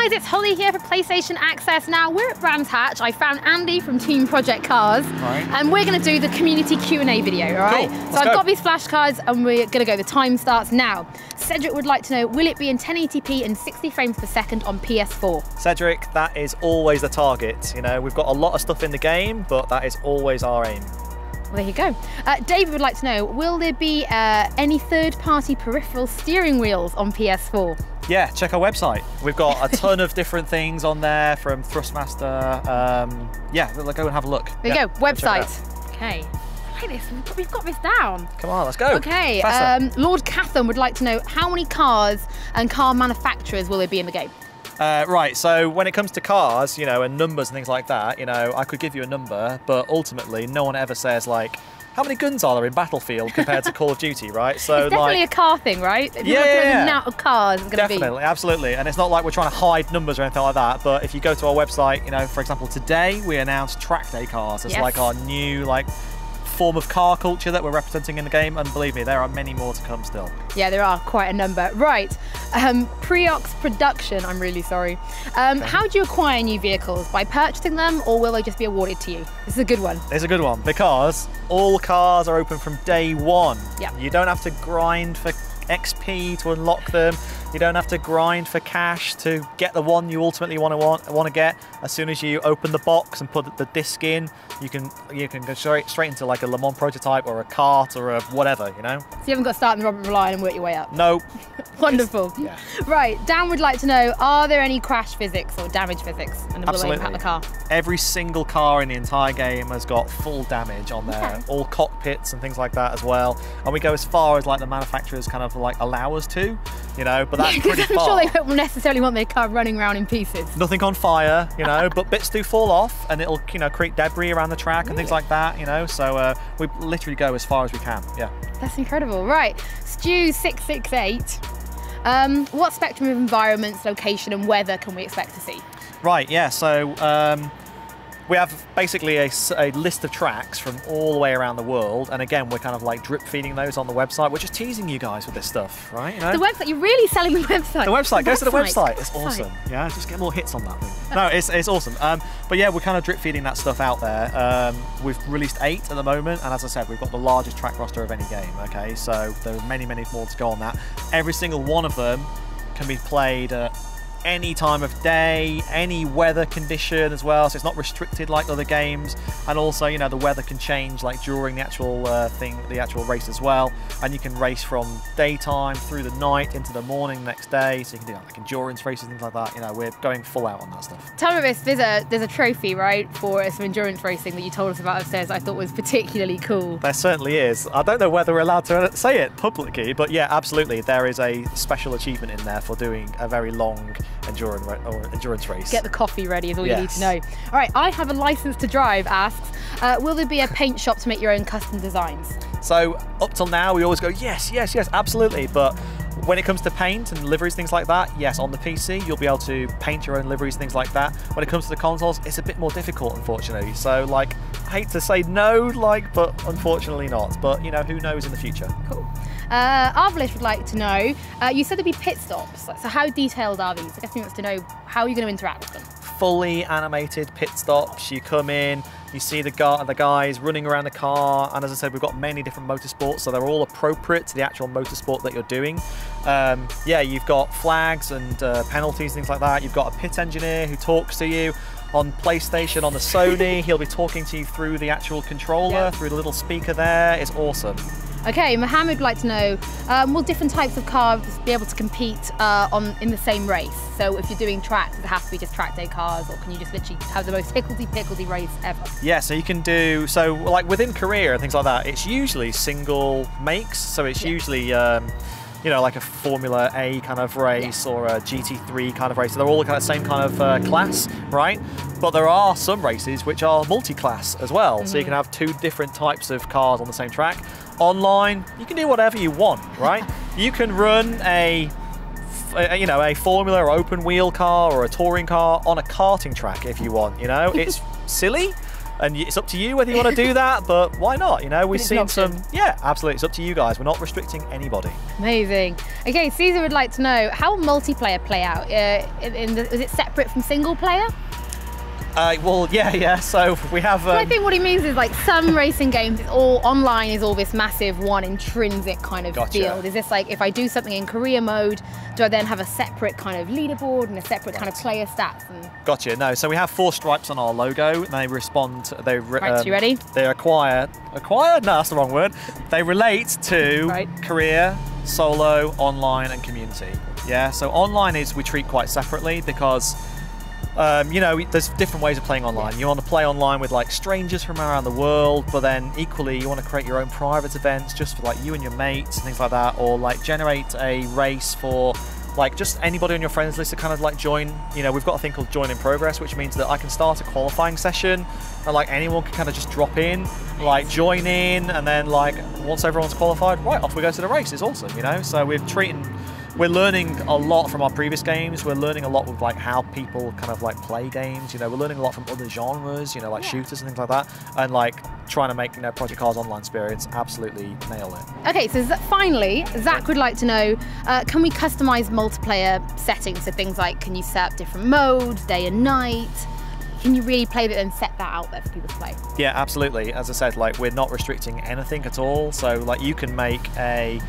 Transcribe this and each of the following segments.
guys, it's Hollie here for PlayStation Access. Now, we're at Brands Hatch. I found Andy from Team Project Cars, and we're going to do the community Q&A video, all right? Cool. So I've got these flashcards, and we're going to go. The time starts now. Cedric would like to know, will it be in 1080p and 60 frames per second on PS4? Cedric, that is always the target. You know, we've got a lot of stuff in the game, but that is always our aim. Well, there you go. David would like to know, will there be any third-party peripheral steering wheels on PS4? Yeah, check our website. We've got a ton of different things on there, from Thrustmaster. Yeah, go and have a look. There you go, website. Okay. I like this, we've got this down. Come on, let's go. Okay, Lord Cathan would like to know, how many cars and car manufacturers will there be in the game? Right, so when it comes to cars, you know, and numbers and things like that, you know, I could give you a number, but ultimately no one ever says, like, how many guns are there in Battlefield compared to Call of Duty, right? So it's definitely a car thing, right? Yeah. The amount of cars it's going to be. Definitely, absolutely. And it's not like we're trying to hide numbers or anything like that, but if you go to our website, you know, for example, today we announced Track Day cars as like our new, like, form of car culture that we're representing in the game, and believe me, there are many more to come still. Yeah, there are quite a number. Right, Preox Production, I'm really sorry. How do you acquire new vehicles? By purchasing them, or will they just be awarded to you? This is a good one. It's a good one, because all cars are open from day one. Yeah. You don't have to grind for XP to unlock them. You don't have to grind for cash to get the one you ultimately want to get. As soon as you open the box and put the disc in, you can go straight into like a Le Mans prototype or a kart or a whatever, you know. So you haven't got to start in the Robert Line and work your way up. No. Wonderful. Yeah. Right, Dan would like to know, are there any crash physics or damage physics, and will they impact the car? Every single car in the entire game has got full damage on there, all cockpits and things like that as well. And we go as far as like the manufacturers kind of like allow us to, you know, but that's pretty far. I'm sure they don't necessarily want their car running around in pieces. Nothing on fire, you know, but bits do fall off, and it'll, you know, create debris around the track and things like that, you know. So we literally go as far as we can. Yeah. That's incredible. Right, Stu668. What spectrum of environments, location and weather can we expect to see? Right, yeah, so we have basically a list of tracks from all the way around the world, and again, we're kind of like drip feeding those on the website. We're just teasing you guys with this stuff, right? You know? The website, you're really selling the website. The website, go to the website, it's awesome. Yeah, just get more hits on that thing. No, it's awesome. But yeah, we're kind of drip feeding that stuff out there. We've released 8 at the moment, and as I said, we've got the largest track roster of any game, okay? So there are many, many more to go on that. Every single one of them can be played at any time of day, any weather condition as well, so it's not restricted like other games. And also, you know, the weather can change like during the actual the actual race as well, and you can race from daytime through the night into the morning next day, so you can do like endurance races, things like that. You know, we're going full out on that stuff. Tell me this, there's a trophy, right, for some endurance racing that you told us about upstairs I thought was particularly cool. There certainly is. I don't know whether we're allowed to say it publicly, but yeah, absolutely, there is a special achievement in there for doing a very long endurance race. Get the coffee ready is all you need to know. All right, I have a license to drive asks, will there be a paint shop to make your own custom designs? So up till now we always go yes, yes, yes, absolutely, but when it comes to paint and liveries, things like that, yes, on the PC you'll be able to paint your own liveries, things like that. When it comes to the consoles, it's a bit more difficult, unfortunately. So like, I hate to say no, like, but unfortunately not. But you know, who knows in the future. Cool. Arvalish would like to know, you said there'd be pit stops, so how detailed are these? I guess he wants to know how you're going to interact with them. Fully animated pit stops. You come in, you see the guys running around the car, and as I said, we've got many different motorsports, so they're all appropriate to the actual motorsport that you're doing. Yeah, you've got flags and penalties, things like that. You've got a pit engineer who talks to you. On PlayStation, on the Sony, he'll be talking to you through the actual controller, through the little speaker there. It's awesome. Okay, Mohammed would like to know, will different types of cars be able to compete in the same race? So if you're doing tracks, does it have to be just track day cars, or can you just literally have the most hickledy-pickledy race ever? Yeah, so you can do, so like within Korea and things like that, it's usually single makes, so it's usually you know, like a Formula A kind of race or a GT3 kind of race. So they're all kind of same kind of class, right? But there are some races which are multi-class as well. So you can have 2 different types of cars on the same track. Online, you can do whatever you want, right? You can run a Formula or open wheel car or a touring car on a karting track if you want, you know? It's silly, And it's up to you whether you want to do that, but why not? You know, we've seen some, yeah, absolutely. It's up to you guys. We're not restricting anybody. Amazing. Okay, Cesar would like to know, how will multiplayer play out? Is it separate from single player? Well, yeah. So we have. I think what he means is like some racing games, it's all online, is all this massive one intrinsic kind of field. Is this like if I do something in career mode, do I then have a separate kind of leaderboard and a separate kind of player stats? And... Gotcha. No. So we have 4 stripes on our logo, and they respond. Right, you ready? They acquire. No, that's the wrong word. They relate to career, solo, online, and community. Yeah. So online is we treat quite separately because. You know, there's different ways of playing online. You want to play online with like strangers from around the world, but then equally you want to create your own private events just for like you and your mates and things like that, or like generate a race for like just anybody on your friends list to kind of like join. You know, we've got a thing called join in progress, which means that I can start a qualifying session and like anyone can kind of just drop in, like join in, and then like once everyone's qualified, right, off we go to the race. It's awesome, you know. So we're learning a lot from our previous games. We're learning a lot with like how people kind of like play games. You know, we're learning a lot from other genres, you know, like shooters and things like that, and like trying to make, you know, Project Cars online experience absolutely nail it. Okay, so finally, Zac would like to know, can we customize multiplayer settings? So things like, can you set up different modes, day and night? Can you really play that and set that out there for people to play? Yeah, absolutely. As I said, like we're not restricting anything at all. So like you can make a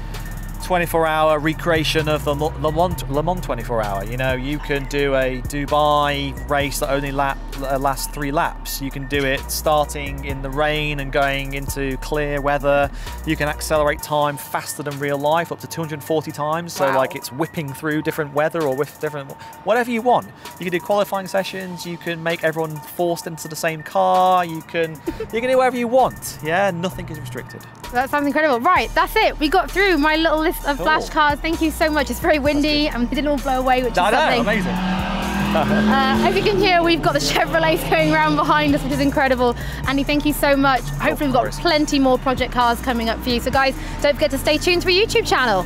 24-hour recreation of the Le Mans 24-hour. You know, you can do a Dubai race that only lasts 3 laps. You can do it starting in the rain and going into clear weather. You can accelerate time faster than real life, up to 240 times. So like it's whipping through different weather or with different, whatever you want. You can do qualifying sessions. You can make everyone forced into the same car. You can do whatever you want. Yeah, nothing is restricted. That sounds incredible. Right, that's it. We got through my little list of flashcards. Thank you so much. It's very windy and they didn't all blow away, which is something. Amazing. As you can hear, we've got the Chevrolets going around behind us, which is incredible. Andy, thank you so much. Hopefully we've got plenty more Project Cars coming up for you. So guys, don't forget to stay tuned to our YouTube channel.